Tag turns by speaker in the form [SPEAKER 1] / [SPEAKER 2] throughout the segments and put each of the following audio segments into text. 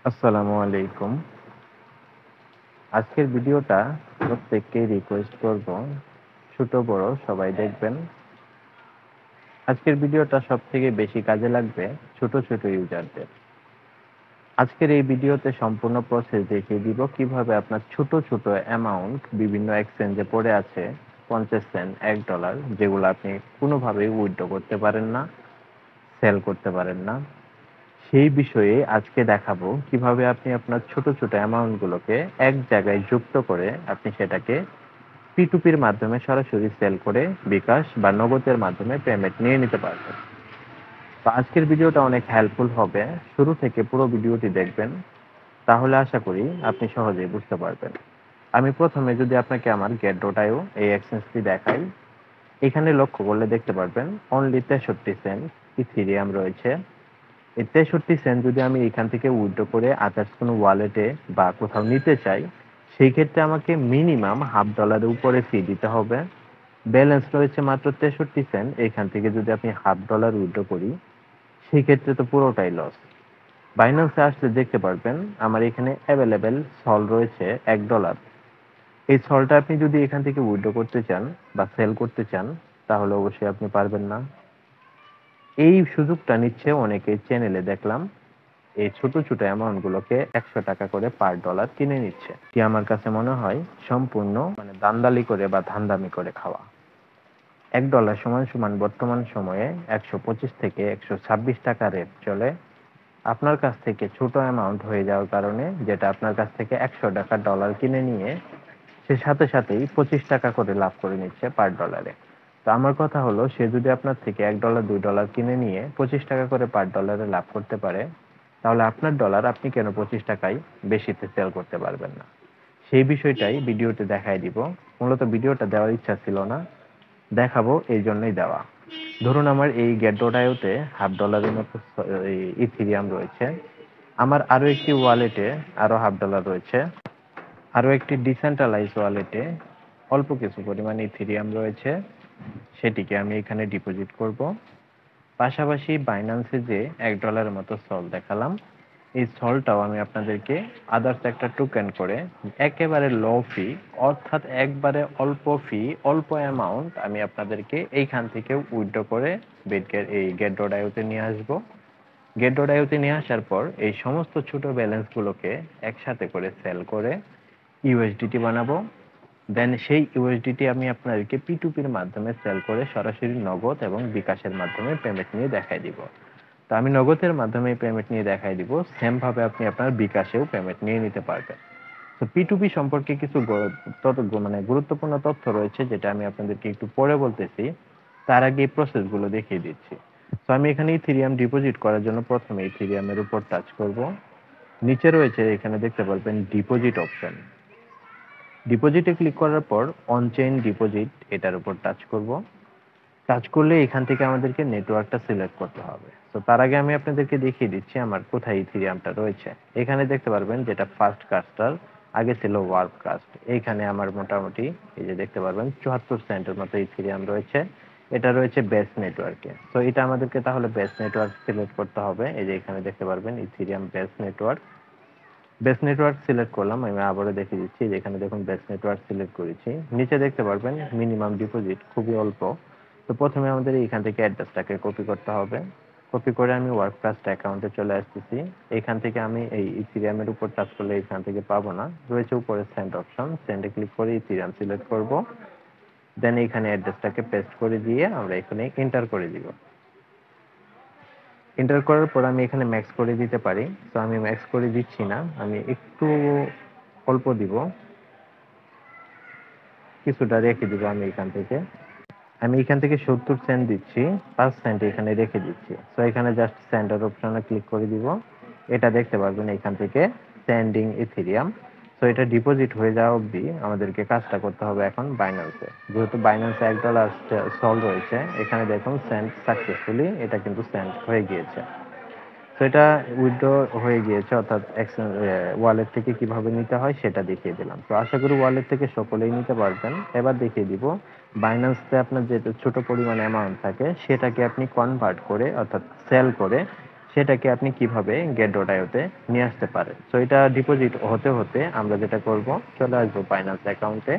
[SPEAKER 1] আসসালামু আলাইকুম। আজকের ভিডিওটা প্রত্যেককেই রিকোয়েস্ট করব, ছোট বড় সবাই দেখবেন। আজকের ভিডিওটা সবথেকে বেশি কাজে লাগবে ছোট ছোট ইউজারদের। আজকের এই ভিডিওতে সম্পূর্ণ প্রসেস দেখিয়ে দিব কিভাবে আপনার ছোট ছোট অ্যামাউন্ট বিভিন্ন এক্সচেঞ্জে পড়ে আছে, 50 সেন্ট, $1, যেগুলো আপনি কোনোভাবেই উইথড্র করতে পারেন না, সেল করতে পারেন না। সেই বিষয়ে আজকে দেখাবো কিভাবে আপনি আপনার ছোট ছোট অ্যামাউন্ট গুলোকে এক জায়গায় যুক্ত করে আপনি সেটাকে P2P-র মাধ্যমে সরাসরি সেল করে বিকাশ বা নগদের মাধ্যমে পেমেন্ট নিয়ে নিতে পারবেন। তো আজকের ভিডিওটা অনেক হেল্পফুল হবে, শুরু থেকে পুরো ভিডিওটি দেখবেন, তাহলে আশা করি আপনি সহজেই বুঝতে পারবেন। আমি প্রথমে যদি আপনাকে আমার Get.io এই এক্সচেঞ্জটি দেখাই, এখানে লক্ষ্য করলে দেখতে পারবেন অনলি 63 সেন্ট ইথেরিয়াম রয়েছে। এই 63 সেন্ট যদি আমি এখান থেকে উইথড্র করে আদার্স কোনো ওয়ালেটে বা কোথাও নিতে চাই, সেই ক্ষেত্রে আমাকে মিনিমাম $1/2 উপরে ফি দিতে হবে। ব্যালেন্স রয়েছে মাত্র 63 সেন্ট, এখান থেকে যদি আপনি $1/2 উইথড্র করি, সেই ক্ষেত্রে তো পুরোটাই লস। বাইন্যান্সে আসলে দেখতে পারবেন আমার এখানে অ্যাভেলেবেল সল রয়েছে $1। এই সলটা আপনি যদি এখান থেকে উইথড্র করতে চান বা সেল করতে চান, তাহলে অবশ্যই আপনি পারবেন না। এই সুযোগটা নিচ্ছে অনেকে চ্যানেলে দেখলাম, এই ছোট ছোট অ্যামাউন্ট গুলোকে $100 করে পার ডলার কিনে নিচ্ছে, কি আমার কাছে মনে হয় সম্পূর্ণ দান্দালি করে বা ধান্দামি করে খাওয়া। $1 সমান সমান বর্তমান সময়ে 125 থেকে 126 টাকা রেট চলে। আপনার কাছ থেকে ছোট অ্যামাউন্ট হয়ে যাওয়ার কারণে, যেটা আপনার কাছ থেকে $100 ডলার কিনে নিয়ে সে সাথে সাথেই 25 টাকা করে লাভ করে নিচ্ছে পার ডলারে। তো আমার কথা হলো, সে যদি আপনার থেকে $1 $2 কিনে নিয়ে 25 টাকা করে পার ডলারে লাভ করতে পারে, তাহলে আপনার ডলার আপনি কেন 25 টাকায় বেশিতে সেল করতে পারবেন না? সেই বিষয়টাই ভিডিওতে দেখাই দিব। মূলত ভিডিওটা দেওয়ার ইচ্ছা ছিল না, দেখাবো এই জন্যই দেওয়া। ধরুন আমার এই Get.io-তে $1/2 মতো ইথেরিয়াম রয়েছে। আমার আরো একটি ওয়ালেটে আরো $1/2 রয়েছে। আরো একটি ডিসেন্ট্রালাইজ ওয়ালেটে অল্প কিছু পরিমাণে ইথেরিয়াম রয়েছে, সেটিকে আমি এখানে ডিপোজিট করব। পাশাপাশি বাইন্যান্সে যে $1 মতো সল দেখালাম, এই সলটাও আমি আপনাদেরকে আদার্স একটা টোকেন করে একেবারে লো ফি, অর্থাৎ একবারে অল্প ফি, অল্প অ্যামাউন্ট আমি আপনাদেরকে এইখান থেকে উইথড্র করে এই Get.io-তে নিয়ে আসবো। Get.io-তে নিয়ে আসার পর এই সমস্ত ছোট ব্যালেন্স গুলোকে একসাথে করে সেল করে ইউএসডিটি বানাবো। দেন সেই ইউএসডিটি আমি আপনাদেরকে P2P-র মাধ্যমে সেল করে সরাসরি নগদ এবং বিকাশের মাধ্যমে পেমেন্ট নিয়ে দেখাই দিব। তো আমি নগদের মাধ্যমে পেমেন্ট নিয়ে দেখাই দিব, সেম ভাবে আপনি আপনার বিকাশেও পেমেন্ট নিয়ে নিতে পারবেন। তো P2P সম্পর্কে কিছু গুরুত্বপূর্ণ তথ্য রয়েছে, যেটা আমি আপনাদেরকে একটু পরে বলতেছি। তার আগে এই প্রসেস গুলো দেখিয়ে দিচ্ছি। তো আমি এখানে ইথেরিয়াম ডিপোজিট করার জন্য প্রথমে ইথেরিয়ামের উপর টাচ করব। নিচে রয়েছে, এখানে দেখতে পারবেন ডিপোজিট অপশন। ডিপোজিটে ক্লিক করার পর অন চেইন ডিপোজিট এটার উপর টাচ করব। টাচ করলে এখান থেকে আমাদেরকে নেটওয়ার্কটা সিলেক্ট করতে হবে। তো তার আগে আমি আপনাদেরকে দেখিয়ে দিচ্ছি আমার কোথায় ইথেরিয়ামটা রয়েছে। এখানে দেখতে পারবেন যেটা ফার্স্ট কাস্টার, আগে ছিল ওয়ার্প কাস্ট। এইখানে আমার মোটামুটি এই যে দেখতে পারবেন 74 সেন্টের মতো ইথেরিয়াম রয়েছে। এটা রয়েছে বেস নেটওয়ার্কে। তো এটা আমাদেরকে তাহলে বেস নেটওয়ার্ক সিলেক্ট করতে হবে। এই যে এখানে দেখতে পারবেন Ethereum base network. Base network select করলাম, আমি আবারও দেখিয়ে দিচ্ছি, যেখানে দেখুন বেস নেটওয়ার্ক সিলেক্ট করেছি। নিচে দেখতে পারবেন মিনিমাম ডিপোজিট খুবই অল্প। তো প্রথমে আমাদের এখান থেকে অ্যাড্রেসটাকে কপি করতে হবে। কপি করে আমি ওয়ার্কফাস্ট অ্যাকাউন্টে চলে আসতেছি। এখান থেকে আমি এই ইথেরিয়ামের উপর টাচ করলে এখান থেকে পাবো না, রয়েছে উপরে সেন্ড অপশন, সেন্ডে ক্লিক করে ইথেরিয়াম সিলেক্ট করব। দেন এখানে অ্যাড্রেসটাকে পেস্ট করে দিয়ে আমরা এখানে এন্টার করে দিব। এন্টার করার পর আমি এখানে ম্যাক্স করে দিতে পারি, তো আমি ম্যাক্স করে দিচ্ছি না, আমি একটু অল্প দিব, কিছুটা রেখে দিব। আমি এখান থেকে 70 সেন্ট দিচ্ছি, 5 সেন্ট এখানে রেখে দিচ্ছি। তো এখানে জাস্ট সেন্ডার অপশনে ক্লিক করে দিব। এটা দেখতে পারবেন এখান থেকে সেন্ডিং ইথেরিয়াম। তো এটা ডিপোজিট হয়ে যাওয়া অবধি আমাদেরকে কাজটা করতে হবে এখন বাইন্যান্সে। যেহেতু বাইন্যান্সে $1 সল রয়েছে, এখানে দেখুন সেন্ড সাকসেসফুলি, এটা কিন্তু সেন্ড হয়ে গিয়েছে। তো এটা উইথড্র হয়ে গিয়েছে, অর্থাৎ ওয়ালেট থেকে কিভাবে নিতে হয় সেটা দেখিয়ে দিলাম। তো আশা করি ওয়ালেট থেকে সকলেই নিতে পারবেন। এবার দেখিয়ে দিব বাইন্যান্সে আপনার যে ছোট পরিমাণ অ্যামাউন্ট থাকে সেটাকে আপনি কনভার্ট করে, অর্থাৎ সেল করে সেটাকে আপনি কিভাবে গেট.io-তে নিয়ে আসতে পারেন। সো এটা ডিপোজিট হতে হতে আমরা যেটা করব, চলে আসবো বাইন্যান্স অ্যাকাউন্টে।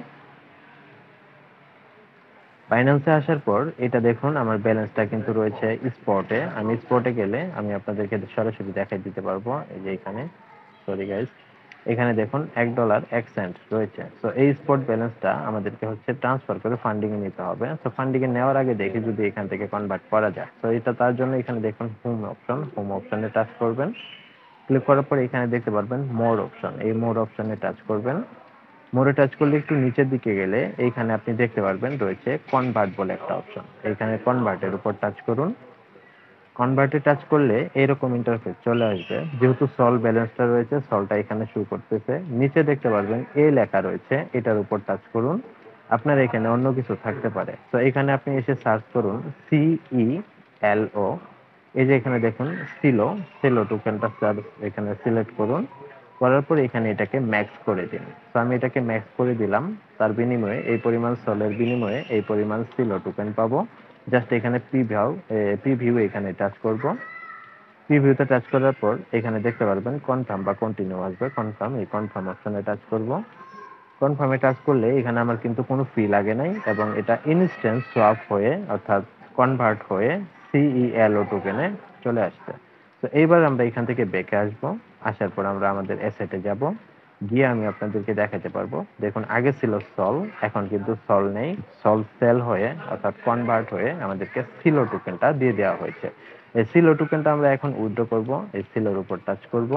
[SPEAKER 1] বাইন্যান্সে আসার পর এটা দেখুন আমার ব্যালেন্সটা কিন্তু রয়েছে স্পটে। আমি স্পটে গেলে আমি আপনাদেরকে সরাসরি দেখাই দিতে পারবো। এই যে এখানে, সরি গাইস, এখানে দেখুন $1.01 রয়েছে। সো এই স্পট ব্যালেন্সটা আমাদেরকে হচ্ছে ট্রান্সফার করে ফান্ডিং এ নিতে হবে। সো ফান্ডিং এ নেওয়ার আগে দেখি যদি এখান থেকে কনভার্ট করা যায়। তো এটা তার জন্য এখানে দেখুন হোম অপশনে টাচ করবেন। ক্লিক করার পর এখানে দেখতে পারবেন মোর অপশন, এই মোর অপশনে টাচ করবেন। মোরে টাচ করলে একটু নিচের দিকে গেলে এইখানে আপনি দেখতে পারবেন রয়েছে কনভার্ট বলে একটা অপশন। এইখানে কনভার্টের উপর টাচ করুন। কনভার্টে টাচ করলে এরকম ইন্টারফেস চলে আসবে। যেহেতু সল ব্যালেন্সটা রয়েছে, সলটা এখানে শো করতেছে। নিচে দেখতে পারবেন এ লেখা রয়েছে, এটার উপর টাচ করুন। আপনার এখানে অন্য কিছু থাকতে পারে, তো এখানে আপনি এসে সার্চ করুন CELO। এই যে এখানে দেখুন সেলো টোকেনটা এখানে সিলেক্ট করুন। করার পর এখানে এটাকে ম্যাক্স করে দিন। তো আমি এটাকে ম্যাক্স করে দিলাম। তার বিনিময়ে এই পরিমাণ সলের বিনিময়ে এই পরিমাণ সিলো টোকেন পাবো। জাস্ট এখানে প্রিভিউ এখানে টাচ করব। প্রিভিউতে টাচ করার পর এখানে দেখতে পারবেন কনফার্ম বা কন্টিনিউ আসবে। কনফার্ম, এই কনফার্ম অপশনে টাচ করব। কনফার্মে টাচ করলে এখানে আমার কিন্তু কোনো ফি লাগে নাই এবং এটা ইনস্ট্যান্ট সোয়াপ হয়ে অর্থাৎ কনভার্ট হয়ে CELO টোকেনে চলে আসছে। তো এইবার আমরা এখান থেকে ব্যাকে আসব। আসার পর আমরা আমাদের অ্যাসেটে যাব। গিয়ে আমি আপনাদেরকে দেখাতে পারবো। দেখুন আগে ছিল সল, এখন কিন্তু সল নেই। সল সেল হয়ে অর্থাৎ কনভার্ট হয়ে আমাদেরকে সিলো টোকেনটা দিয়ে দেওয়া হয়েছে। এই সিলো টোকেনটা আমরা এখন উইথড্র করব। এই সিলোর উপর টাচ করব।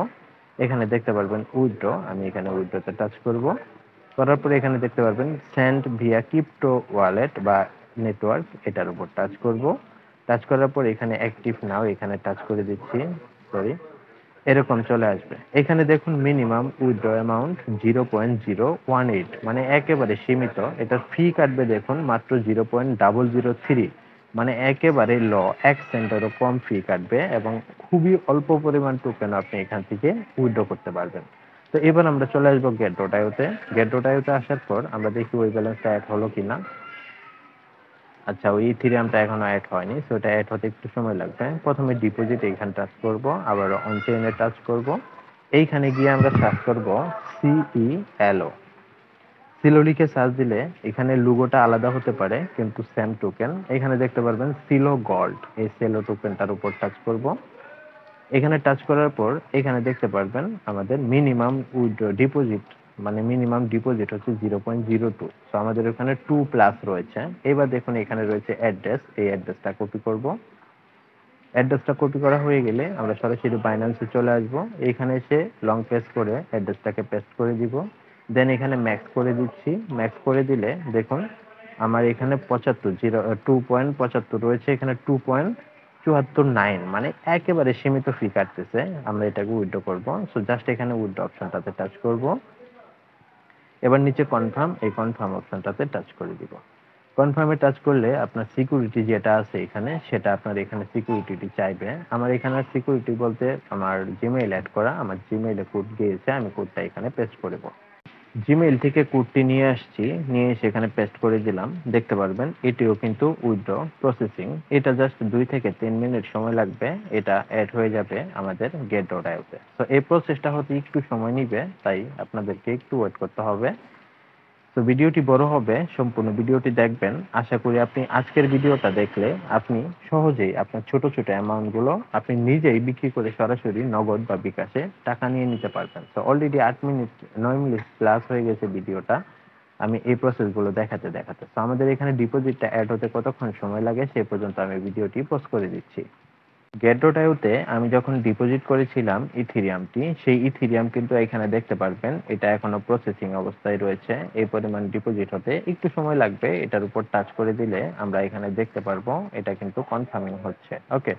[SPEAKER 1] এখানে দেখতে পারবেন উইথড্র, আমি এখানে উইথড্রতে টাচ করব। করার পরে এখানে দেখতে পারবেন সেন্ড ভিয়া ক্রিপ্টো ওয়ালেট বা নেটওয়ার্ক, এটার উপর টাচ করব। টাচ করার পর এখানে অ্যাক্টিভ নাও এখানে টাচ করে দিচ্ছি। সরি, এরকম চলে আসবে। এখানে দেখুন মিনিমাম উইথড্র অ্যামাউন্ট 0.018, মানে একেবারে সীমিত। এটা ফি কাটবে দেখুন মাত্র 0.003, মানে একেবারে ল, 1 সেন্টেরও কম ফি কাটবে এবং খুবই অল্প পরিমাণ টোকেন আপনি এখান থেকে উইথড্র করতে পারবেন। তো এবার আমরা চলে আসবো গেট.io-তে। গেট.io-তে আসার পর আমরা দেখি ওই ব্যালেন্সটা অ্যাড হলো কিনা। আচ্ছা, ওই ইথেরিয়ামটা এখনো অ্যাড হয়নি, সো এটা অ্যাড হতে একটু সময় লাগবে। প্রথমে ডিপোজিট এইখানে টাচ করব, আবার অন চেইনে টাচ করব। এইখানে গিয়ে আমরা সার্চ করব CELO। সিলো লিখে সার্চ দিলে এখানে লোগোটা আলাদা হতে পারে কিন্তু সেম টোকেন। এখানে দেখতে পারবেন সিলো গোল্ড, এই সেলো টোকেনটার উপর টাচ করব। এখানে টাচ করার পর এখানে দেখতে পারবেন আমাদের মিনিমাম উইথড্র ডিপোজিট, মানে মিনিমাম ডিপোজিট হচ্ছে 0.02। তো আমাদের ওখানে 2+ রয়েছে। এবার দেখুন এখানে রয়েছে অ্যাড্রেস, এই অ্যাড্রেসটা কপি করব। অ্যাড্রেসটা কপি করা হয়ে গেলে আমরা সরাসরি বাইন্যান্সে চলে আসব। এখানে এসে লং প্রেস করে অ্যাড্রেসটাকে পেস্ট করে দিব। দেন এখানে ম্যাক্স করে দিচ্ছি। ম্যাক্স করে দিলে দেখুন আমার এখানে 2.75 রয়েছে, এখানে 2.74, মানে একেবারে সীমিত ফি কাটতেছে। আমরা এটাকে উইথড্র করব। সো জাস্ট এখানে উইথড্র অপশনটাতে টাচ করব। এবার নিচে কনফার্ম, এই কনফার্ম অপশনটাতে টাচ করে দিব। কনফার্মে টাচ করলে আপনার সিকিউরিটি যেটা আছে এখানে, সেটা আপনার এখানে সিকিউরিটি চাইবে। আমার এখানে সিকিউরিটি বলতে আমার জিমেইল অ্যাড করা, আমার জিমেইলে কোড গিয়েছে, আমি কোডটা এখানে পেস্ট করে দেব। জিমেইল থেকে কোডটি নিয়ে আসছি, নিয়ে এসে এখানে পেস্ট করে দিলাম। দেখতে পারবেন এটিও কিন্তু উইথড্র প্রসেসিং। এটা জাস্ট 2 থেকে 3 মিনিট সময় লাগবে, এটা অ্যাড হয়ে যাবে আমাদের গেট.io-তে। তো এই প্রসেসটা হতে একটু সময় নিবে, তাই আপনাদেরকে একটু ওয়েট করতে হবে। তো ভিডিওটি বড় হবে, সম্পূর্ণ ভিডিওটি দেখবেন। আশা করি আপনি আজকের ভিডিওটা দেখলে আপনি সহজেই আপনার ছোট ছোট অ্যামাউন্ট গুলো আপনি নিজেই বিক্রি করে সরাসরি নগদ বা বিকাশে টাকা নিয়ে নিতে পারবেন। তো অলরেডি 9 মিনিট প্লাস হয়ে গেছে ভিডিওটা, আমি এই প্রসেস গুলো দেখাতে দেখাতে। তো আমাদের এখানে ডিপোজিটটা অ্যাড হতে কতক্ষণ সময় লাগে সে পর্যন্ত আমি ভিডিওটি পোস্ট করে দিচ্ছি। গেট.io-তে আমি যখন ডিপোজিট করেছিলাম ইথেরিয়ামটি, সেই ইথেরিয়াম কিন্তু এখানে দেখতে পারবেন এটা এখনো প্রসেসিং অবস্থায় রয়েছে। এই পরিমাণ ডিপোজিট হতে একটু সময় লাগবে। এটার উপর টাচ করে দিলে আমরা এখানে দেখতে পারবো এটা কিন্তু কনফার্মিং হচ্ছে। ওকে,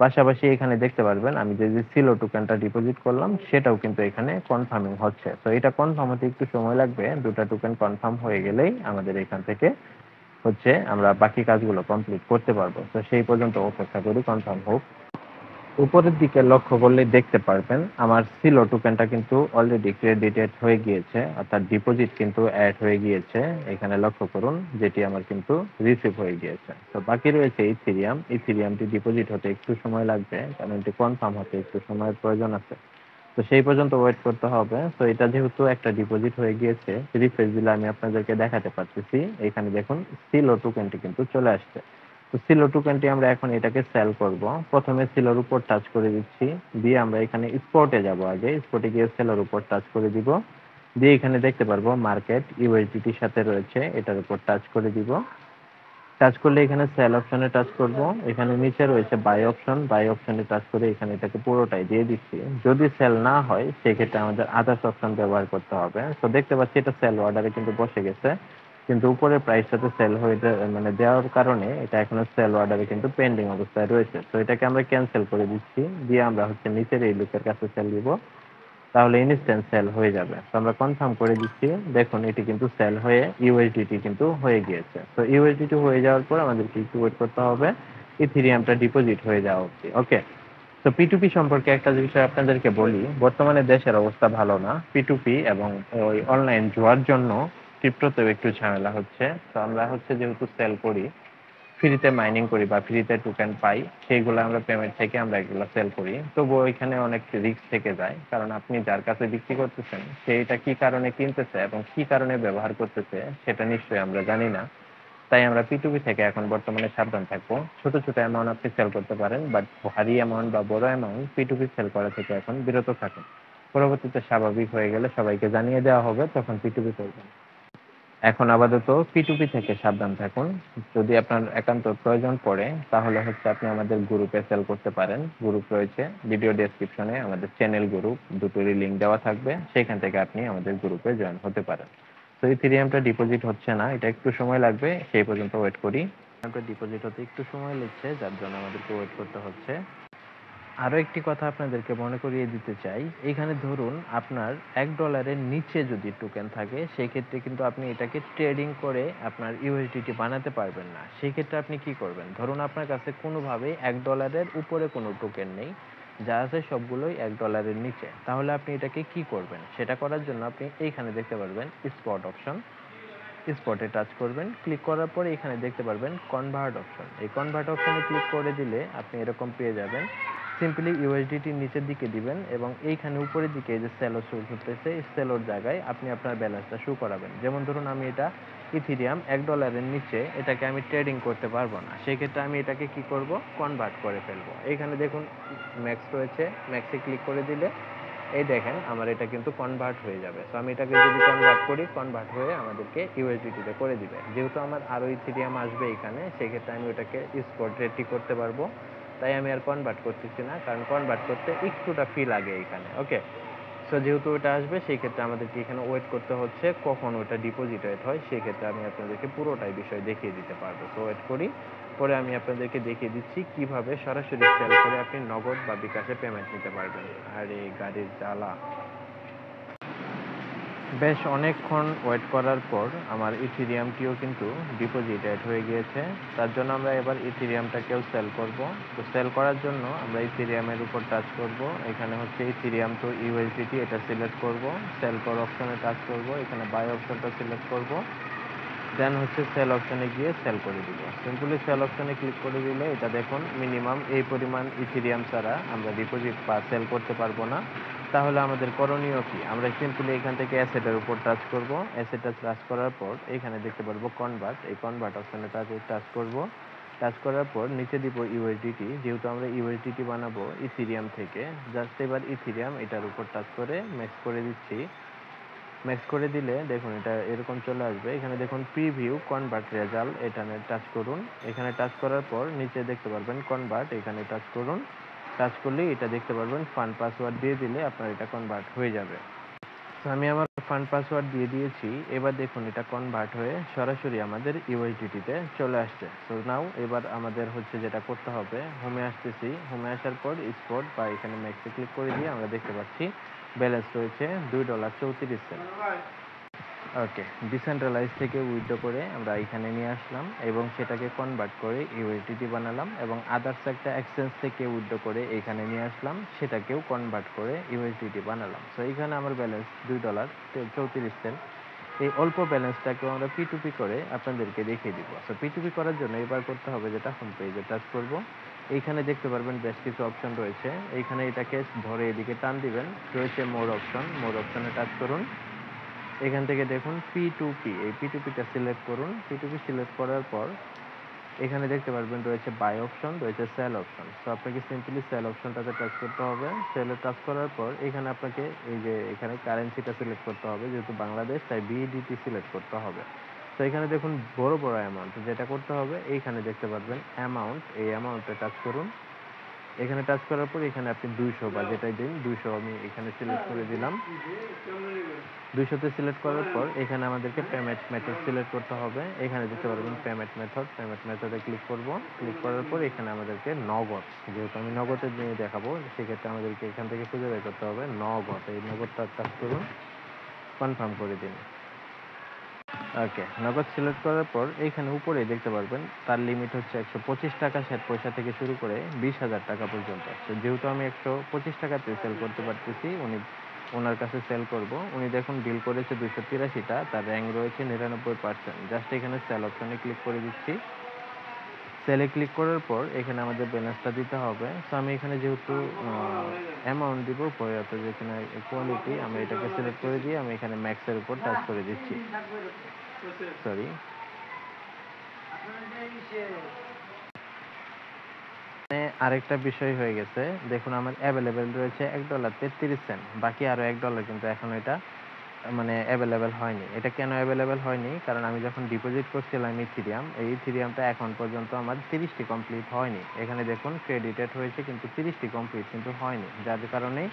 [SPEAKER 1] পাশাপাশি এখানে দেখতে পারবেন আমি যে সিলো টোকেনটা ডিপোজিট করলাম সেটাও কিন্তু এখানে কনফার্মিং হচ্ছে। তো এটা কনফার্ম হতে একটু সময় লাগবে। দুটো টোকেন কনফার্ম হয়ে গেলেই আমাদের এখান থেকে হচ্ছে আমরা বাকি কাজগুলো কমপ্লিট করতে পারবো। তো সেই পর্যন্ত অপেক্ষা করি, কনফার্ম হোক। উপরের দিকে লক্ষ্য করলে দেখতে পারবেন আমার সিলো টোকেনটা কিন্তু অলরেডি ক্রেডিটেড হয়ে গিয়েছে, অর্থাৎ ডিপোজিট কিন্তু অ্যাড হয়ে গিয়েছে। এখানে লক্ষ্য করুন যেটি আমার কিন্তু রিসিভ হয়ে গিয়েছে। তো বাকি রয়েছে ইথিরিয়াম। ইথিরিয়ামটি ডিপোজিট হতে একটু সময় লাগবে, কারণ এটি কনফার্ম হতে একটু সময়ের প্রয়োজন আছে। তো সেই পর্যন্ত ওয়েট করতে হবে। তো এটা যেহেতু একটা ডিপোজিট হয়ে গিয়েছে, রিফ্রেশ দিলে আমি আপনাদেরকে দেখাতে পারতেছি। এখানে দেখুন সিলো টোকেনটি কিন্তু চলে আসছে। তো সিলো টোকেনটি আমরা এখন এটাকে সেল করব। প্রথমে সিলোর উপর টাচ করে দিচ্ছি, দিয়ে আমরা এখানে স্পটে যাব। আগে স্পটে গিয়ে সেলোর উপর টাচ করে দিব, দিয়ে এখানে দেখতে পারবো মার্কেট ইউএসডিটির সাথে রয়েছে, এটার উপর টাচ করে দিব। টাচ করলে এখানে সেল অপশনে টাচ করব। এখানে নিচে রয়েছে বাই অপশন, বাই অপশনে টাচ করে এখানে এটাকে পুরোটাই দিয়ে দিচ্ছি। যদি সেল না হয় সেক্ষেত্রে আমাদের আদার্স অপশন ব্যবহার করতে হবে। তো দেখতে পাচ্ছি এটা সেল অর্ডারে কিন্তু বসে গেছে, কিন্তু উপরের প্রাইসটাতে সেল হয়ে মানে দেওয়ার কারণে এটা এখনো সেল অর্ডারে কিন্তু পেন্ডিং অবস্থায় রয়েছে। তো এটাকে আমরা ক্যান্সেল করে দিচ্ছি, দিয়ে আমরা হচ্ছে নিচের এই লুকের কাছে সেল দিব, তাহলে ইনস্ট্যান্ট সেল হয়ে যাবে। তো আমরা কনফার্ম করে দিচ্ছি, দেখুন এটি কিন্তু সেল হয়ে ইউএসডিটি কিন্তু হয়ে গিয়েছে। তো ইউএসডিটি হয়ে যাওয়ার পর আমাদেরকে একটু ওয়েট করতে হবে ইথিরিয়ামটা ডিপোজিট হয়ে যাওয়া অবধি। ওকে। তো পিটুপি সম্পর্কে একটা বিষয় আপনাদেরকে বলি, বর্তমানে দেশের অবস্থা ভালো না। পিটুপি এবং ওই অনলাইন জুয়ার জন্য ক্রিপ্টোতেও একটু ঝামেলা হচ্ছে। তো আমরা হচ্ছে যেহেতু সেল করি, ফ্রিতে মাইনিং করি বা ফ্রিতে টোকেন পাই, সেইগুলো আমরা পেমেন্ট থেকে আমরা এগুলো সেল করি। তবুও এখানে অনেক রিস্ক থেকে যায়, কারণ আপনি যার কাছে বিক্রি করতেছেন সেইটা কি কারণে কিনতেছে এবং কি কারণে ব্যবহার করতেছে সেটা নিশ্চয়ই আমরা জানি না। তাই আমরা পিটুপি থেকে এখন বর্তমানে সাবধান থাকবো। ছোট ছোট অ্যামাউন্ট আপনি সেল করতে পারেন, বাট ভারী অ্যামাউন্ট বা বড় অ্যামাউন্ট পিটুপি সেল করা থেকে এখন বিরত থাকুন। পরবর্তীতে স্বাভাবিক হয়ে গেলে সবাইকে জানিয়ে দেওয়া হবে, তখন পিটুপি করবেন। এখন আপাতত পিটুপি থেকে সাবধান থাকুন। যদি আপনার একান্ত প্রয়োজন পড়ে তাহলে হচ্ছে আপনি আমাদের গ্রুপে সেল করতে পারেন। গ্রুপ রয়েছে, ভিডিও ডেসক্রিপশনে আমাদের চ্যানেল গ্রুপ দুটোরই লিঙ্ক দেওয়া থাকবে, সেখান থেকে আপনি আমাদের গ্রুপে জয়েন হতে পারেন। তো ইথেরিয়ামটা ডিপোজিট হচ্ছে না, এটা একটু সময় লাগবে, সেই পর্যন্ত ওয়েট করি। ইথেরিয়ামটা ডিপোজিট হতে একটু সময় নিচ্ছে, যার জন্য আমাদেরকে ওয়েট করতে হচ্ছে। আরো একটি কথা আপনাদেরকে মনে করিয়ে দিতে চাই, এখানে ধরুন আপনার $1 নিচে যদি টোকেন থাকে, সেক্ষেত্রে কিন্তু আপনি এটাকে ট্রেডিং করে আপনার ইউএসডিটি বানাতে পারবেন না। সেক্ষেত্রে আপনি কি করবেন, ধরুন আপনার কাছে কোনোভাবেই $1 উপরে কোনো টোকেন নেই, যা আছে সবগুলোই $1 নিচে, তাহলে আপনি এটাকে কি করবেন? সেটা করার জন্য আপনি এইখানে দেখতে পারবেন স্পট অপশন, স্পটে টাচ করবেন। ক্লিক করার পরে এখানে দেখতে পারবেন কনভার্ট অপশন, এই কনভার্ট অপশনে ক্লিক করে দিলে আপনি এরকম পেয়ে যাবেন। সিম্পলি ইউএসডিটি নিচের দিকে দিবেন এবং এইখানে উপরের দিকে যে সেলো শো করতেছে, এই সেলোর জায়গায় আপনি আপনার ব্যালেন্সটা শো করাবেন। যেমন ধরুন আমি এটা ইথিরিয়াম $1 নিচে এটাকে আমি ট্রেডিং করতে পারবো না, সেক্ষেত্রে আমি এটাকে কি করব, কনভার্ট করে ফেলবো। এইখানে দেখুন ম্যাক্স রয়েছে, ম্যাক্সে ক্লিক করে দিলে এই দেখেন আমার এটা কিন্তু কনভার্ট হয়ে যাবে। তো আমি এটাকে যদি কনভার্ট করি, কনভার্ট হয়ে আমাদেরকে ইউএসডিটিতে করে দিবে। যেহেতু আমার আরো ইথিরিয়াম আসবে এখানে, সেক্ষেত্রে আমি ওটাকে স্পট রেটটি করতে পারবো। তাই আমি আর কনভার্ট করতেছি না, কারণ কনভার্ট করতে একটুটা ফি লাগে এখানে। ওকে। সো যেহেতু ওটা আসবে, সেই ক্ষেত্রে আমাদেরকে এখানে ওয়েট করতে হচ্ছে কখন ওটা ডিপোজিট হয়, সেই ক্ষেত্রে আমি আপনাদেরকে পুরোটাই বিষয় দেখিয়ে দিতে পারবো। তো ওয়েট করি, পরে আমি আপনাদেরকে দেখিয়ে দিচ্ছি কিভাবে সরাসরি সেল করে আপনি নগদ বা বিকাশে পেমেন্ট নিতে পারবেন। আর এই গাড়ির জ্বালা। বেশ অনেকক্ষণ ওয়েট করার পর আমার ইথিরিয়ামটিও কিন্তু ডিপোজিট অ্যাড হয়ে গিয়েছে। তার জন্য আমরা এবার ইথিরিয়ামটাকেও সেল করব। তো সেল করার জন্য আমরা ইথিরিয়ামের উপর টাচ করব। এখানে হচ্ছে ইথিরিয়াম টু ইউএসডিটি, এটা সিলেক্ট করব। সেল কর অপশনে টাচ করব, এখানে বাই অপশনটা সিলেক্ট করব। দেন হচ্ছে সেল অপশনে গিয়ে সেল করে দিব। সিম্পলি সেল অপশনে ক্লিক করে দিলে এটা দেখুন মিনিমাম এই পরিমাণ ইথেরিয়াম ছাড়া আমরা ডিপোজিট বা সেল করতে পারবো না। তাহলে আমাদের করণীয় কি, আমরা সিম্পলি এখান থেকে অ্যাসেটের উপর টাচ করব। অ্যাসেটটা টাচ করার পর এখানে দেখতে পারবো কনভার্ট, এই কনভার্ট অপশনে টাচ করব। টাচ করার পর নিচে দিব ইউএসডিটি, যেহেতু আমরা ইউএসডিটি বানাবো ইথেরিয়াম থেকে, জাস্ট এবার ইথেরিয়াম এটার উপর টাচ করে ম্যাক্স করে দিচ্ছি। ম্যাক্স করে দিলে দেখুন এটা এরকম চলে আসবে। এখানে দেখুন প্রিভিউ কনভার্ট রেজাল্ট, এখানে টাচ করুন। এখানে টাচ করার পর নিচে দেখতে পারবেন কনভার্ট, এখানে টাচ করুন। টাচ করলেই এটা দেখতে পারবেন ফান্ড পাসওয়ার্ড দিয়ে দিলে আপনার এটা কনভার্ট হয়ে যাবে। তো আমি আমার ফান্ড পাসওয়ার্ড দিয়ে দিয়েছি। এবার দেখুন এটা কনভার্ট হয়ে সরাসরি আমাদের ইউএসডিটিতে চলে আসছে। সো নাও এবার আমাদের হচ্ছে যেটা করতে হবে, হোমে আসতেছি। হোমে আসার পর স্পট বা এখানে ম্যাক্সে ক্লিক করে দিয়ে আমরা দেখতে পাচ্ছি ব্যালেন্স রয়েছে $2.34। ওকে, ডিসেন্ট্রালাইজ থেকে উইথড্র করে আমরা এখানে নিয়ে আসলাম এবং সেটাকে কনভার্ট করে ইউএসডিটি বানালাম এবং আদার্স একটা এক্সচেঞ্জ থেকে উইথড্র করে এখানে নিয়ে আসলাম, সেটাকেও কনভার্ট করে ইউএসডিটি বানালাম। সো এখানে আমার ব্যালেন্স $2.34। এই অল্প ব্যালেন্সটাকেও আমরা P2P করে আপনাদেরকে দেখিয়ে দিব। সো P2P করার জন্য এবার করতে হবে যেটা, হোম পেজে টাচ করব। এইখানে দেখতে পারবেন বেশ কিছু অপশন রয়েছে। এইখানে এটাকে ধরে এদিকে টান দিবেন, রয়েছে মোর অপশন, মোর অপশনে টাচ করুন। এখান থেকে দেখুন P2P, এই P2Pটা সিলেক্ট করুন। P2P সিলেক্ট করার পর এখানে দেখতে পারবেন রয়েছে বাই অপশন, রয়েছে সেল অপশন। সো আপনাকে সিম্পলি সেল অপশনটাতে টাচ করতে হবে। সেলে টাচ করার পর এখানে আপনাকে এই যে এখানে কারেন্সিটা সিলেক্ট করতে হবে, যেহেতু বাংলাদেশ তাই বিইডিটি সিলেক্ট করতে হবে। তো এখানে দেখুন বড় বড় অ্যামাউন্ট যেটা করতে হবে, এইখানে দেখতে পারবেন অ্যামাউন্ট, এই অ্যামাউন্টে টাচ করুন। এখানে টাচ করার পর এখানে আপনি 200 বা যেটাই দিন 200 আমি এখানে সিলেক্ট করে দিলাম। 200 তে সিলেক্ট করার পর এখানে আমাদেরকে পেমেন্ট মেথড সিলেক্ট করতে হবে। এখানে দেখতে পারবেন পেমেন্ট মেথড, পেমেন্ট মেথডে ক্লিক করব। ক্লিক করার পর এখানে আমাদেরকে নগদ, যেহেতু আমি নগদে নিয়ে দেখাবো সেক্ষেত্রে আমাদেরকে এখান থেকে খুঁজে বের করতে হবে নগদ। এই নগদটা টাচ করুন, কনফার্ম করে দিন। ওকে, নগদ সিলেক্ট করার পর এইখানে উপরে দেখতে পারবেন তার লিমিট হচ্ছে 125 টাকা 60 পয়সা থেকে শুরু করে 20,000 টাকা পর্যন্ত। তো যেহেতু আমি 125 টাকাতে সেল করতে পারতেছি, ওনার কাছে সেল করব। উনি দেখুন ডিল করেছে 283টা, তার র্যাঙ্ক রয়েছে 99%। জাস্ট এখানে সেল অপশনে ক্লিক করে দিচ্ছি। সেলে ক্লিক করার পর এখানে আমাদের ব্যালেন্সটা দিতে হবে। সো আমি এখানে যেহেতু অ্যামাউন্ট দিব, পরে অর্থাৎ যেখানে কোয়ালিটি আমি এটাকে সিলেক্ট করে দিয়ে আমি এখানে ম্যাক্সের উপর টাচ করে দিচ্ছি। সরি, আরেকটা বিষয় হয়ে গেছে, দেখুন আমার অ্যাভেলেবেল রয়েছে $1.33। বাকি আরো $1 কিন্তু এখন এটা মানে অ্যাভেলেবেল হয়নি। এটা কেন অ্যাভেলেবেল হয়নি? কারণ আমি যখন ডিপোজিট করছিলাম ইথিরিয়াম, এই ইথিরিয়ামটা এখন পর্যন্ত আমার 30টি কমপ্লিট হয়নি। এখানে দেখুন ক্রেডিটেড হয়েছে কিন্তু 30টি কমপ্লিট কিন্তু হয়নি, যার কারণে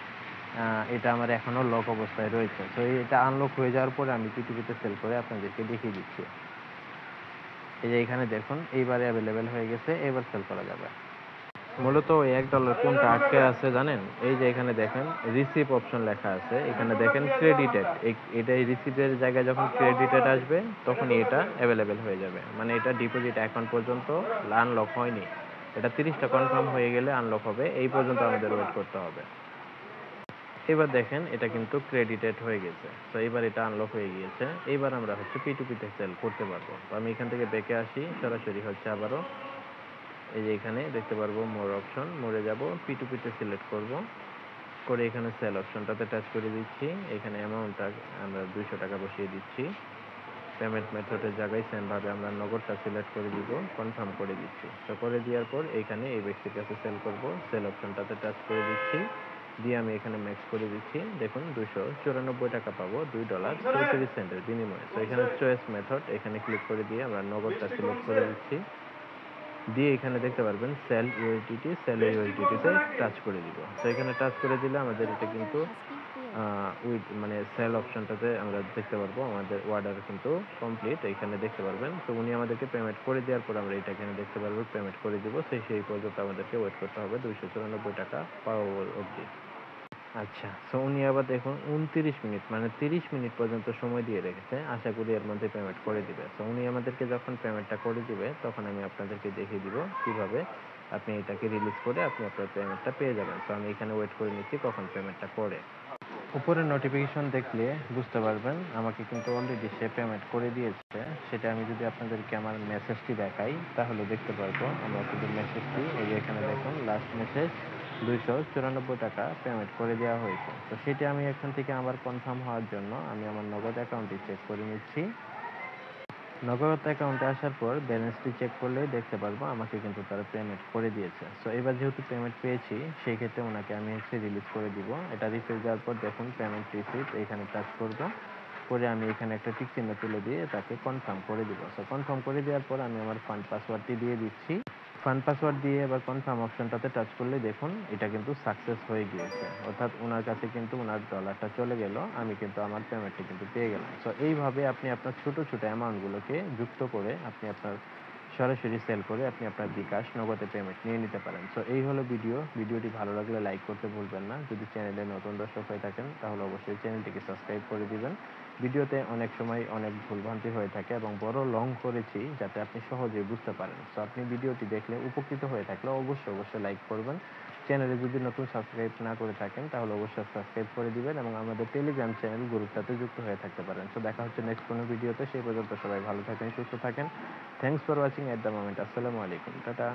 [SPEAKER 1] এটা আমার এখনো লক অবস্থায় রয়েছে। তো এটা আনলক হয়ে যাওয়ার পরে আমি পিটিপিতে সেল করে আপনাদেরকে দেখিয়ে দিচ্ছি। এই যে এখানে দেখুন এইবারে অ্যাভেলেবেল হয়ে গেছে, এবার সেল করা যাবে। মূলত ওই $1 কোনটা আটকে আছে জানেন? এই যে এখানে দেখেন রিসিভ অপশন লেখা আছে, এখানে দেখেন ক্রেডিটেড, এটাই রিসিভের জায়গায় যখন ক্রেডিটেড আসবে তখনই এটা অ্যাভেলেবেল হয়ে যাবে। মানে এটা ডিপোজিট এখন পর্যন্ত আনলক হয়নি। এটা 30টা কনফার্ম হয়ে গেলে আনলক হবে, এই পর্যন্ত আমাদের ওয়েট করতে হবে। এবার দেখেন এটা কিন্তু ক্রেডিটেড হয়ে গেছে। তো এবার এটা আনলক হয়ে গিয়েছে। এবার আমরা হচ্ছে P2P-তে সেল করতে পারবো। তো আমি এখান থেকে ব্যাকে আসি, সরাসরি হচ্ছে আবারও এই যে এখানে দেখতে পারবো মোর অপশন, মোরে যাব, P2P-তে সিলেক্ট করব, করে এখানে সেল অপশনটাতে টাচ করে দিচ্ছি। এখানে অ্যামাউন্টটা আমরা 200 টাকা বসিয়ে দিচ্ছি। পেমেন্ট মেথডের জায়গায় সেম ভাবে আমরা নগদটা সিলেক্ট করে দিব, কনফার্ম করে দিচ্ছি। তো করে দেওয়ার পর এখানে এই ব্যক্তির কাছে সেল করব, সেল অপশনটাতে টাচ করে দিচ্ছি, দিয়ে আমি এখানে ম্যাক্স করে দিচ্ছি। দেখুন 294 টাকা পাবো $2.34 বিনিময়ে। তো এখানে চয়েস মেথড, এখানে ক্লিক করে দিয়ে আমরা নগদটা সিলেক্ট করে দিচ্ছি, দিয়ে এখানে দেখতে পারবেন সেল ইউএসডিটি, সেল ইউএসডিটিতে টাচ করে দিব। তো এখানে টাচ করে দিলে আমাদের এটা কিন্তু উইথ মানে সেল অপশনটাতে আমরা দেখতে পারবো আমাদের অর্ডার কিন্তু কমপ্লিট, এখানে দেখতে পারবেন। তো উনি আমাদেরকে পেমেন্ট করে দেওয়ার পর আমরা এটা এখানে দেখতে পারবো পেমেন্ট করে দিব। সেই পর্যন্ত আমাদেরকে ওয়েট করতে হবে 294 টাকা পাওয়া অবধি। আচ্ছা, সো উনি আবার দেখুন 29 মিনিট মানে 30 মিনিট পর্যন্ত সময় দিয়ে রেখেছে। আশা করি এর মধ্যে পেমেন্ট করে দিবে। সো উনি আমাদেরকে যখন পেমেন্টটা করে দিবে তখন আমি আপনাদেরকে দেখিয়ে দিব কিভাবে আপনি এটাকে রিলিজ করে আপনি আপনার পেমেন্টটা পেয়ে যাবেন। সো আমি এখানে ওয়েট করে নিচ্ছি কখন পেমেন্টটা করে। উপরে নোটিফিকেশন দেখলে বুঝতে পারবেন আমাকে কিন্তু অলরেডি সে পেমেন্ট করে দিয়েছে। সেটা আমি যদি আপনাদেরকে আমার মেসেজটি দেখাই তাহলে দেখতে পারবো। আমরা শুধু মেসেজটি এই যে এখানে দেখুন লাস্ট মেসেজ 294 টাকা পেমেন্ট করে দেওয়া হয়েছে। তো সেটা আমি এখান থেকে আবার কনফার্ম হওয়ার জন্য আমি আমার নগদ অ্যাকাউন্টটি চেক করে নিচ্ছি। নগদ অ্যাকাউন্টে আসার পর ব্যালেন্সটি চেক করলেই দেখতে পারবো আমাকে কিন্তু তারা পেমেন্ট করে দিয়েছে। সো এবার যেহেতু পেমেন্ট পেয়েছি সেই ক্ষেত্রে ওনাকে আমি হচ্ছে রিলিজ করে দিব। এটা রিফ্রেশ দেওয়ার পর দেখুন পেমেন্ট রিসিভ, এখানে টাচ করব, করে আমি এখানে একটা টিক চিহ্ন তুলে দিয়ে তাকে কনফার্ম করে দিব। সো কনফার্ম করে দেওয়ার পর আমি আমার ফান্ড পাসওয়ার্ডটি দিয়ে দিচ্ছি। ফান্ড পাসওয়ার্ড দিয়ে এবার কনফার্ম অপশনটাতে টাচ করলে দেখুন এটা কিন্তু সাকসেস হয়ে গিয়েছে, অর্থাৎ ওনার কাছে কিন্তু ওনার ডলারটা চলে গেল, আমি কিন্তু আমার পেমেন্টটা কিন্তু পেয়ে গেলাম। সো এইভাবে আপনি আপনার ছোট ছোট অ্যামাউন্টগুলোকে যুক্ত করে আপনি আপনার সরাসরি সেল করে আপনি আপনার বিকাশ নগদে পেমেন্ট নিয়ে নিতে পারেন। সো এই হলো ভিডিওটি ভালো লাগলে লাইক করতে ভুলবেন না। যদি চ্যানেলে নতুন দর্শক হয়ে থাকেন তাহলে অবশ্যই চ্যানেলটিকে সাবস্ক্রাইব করে দিবেন ভিডিওতে অনেক সময় অনেক ভুলভ্রান্তি হয়ে থাকে এবং বড় লং করেছি যাতে আপনি সহজেই বুঝতে পারেন। সো আপনি ভিডিওটি দেখলে উপকৃত হয়ে থাকলে অবশ্যই লাইক করবেন। চ্যানেলে যদি নতুন সাবস্ক্রাইব না করে থাকেন তাহলে অবশ্যই সাবস্ক্রাইব করে দিবেন এবং আমাদের টেলিগ্রাম চ্যানেল গ্রুপটাতে যুক্ত হয়ে থাকতে পারেন। তো দেখা হচ্ছে নেক্সট কোনো ভিডিওতে। সেই পর্যন্ত সবাই ভালো থাকেন, সুস্থ থাকেন। Thanks for watching at the moment. আসসালামু আলাইকুম। টাটা।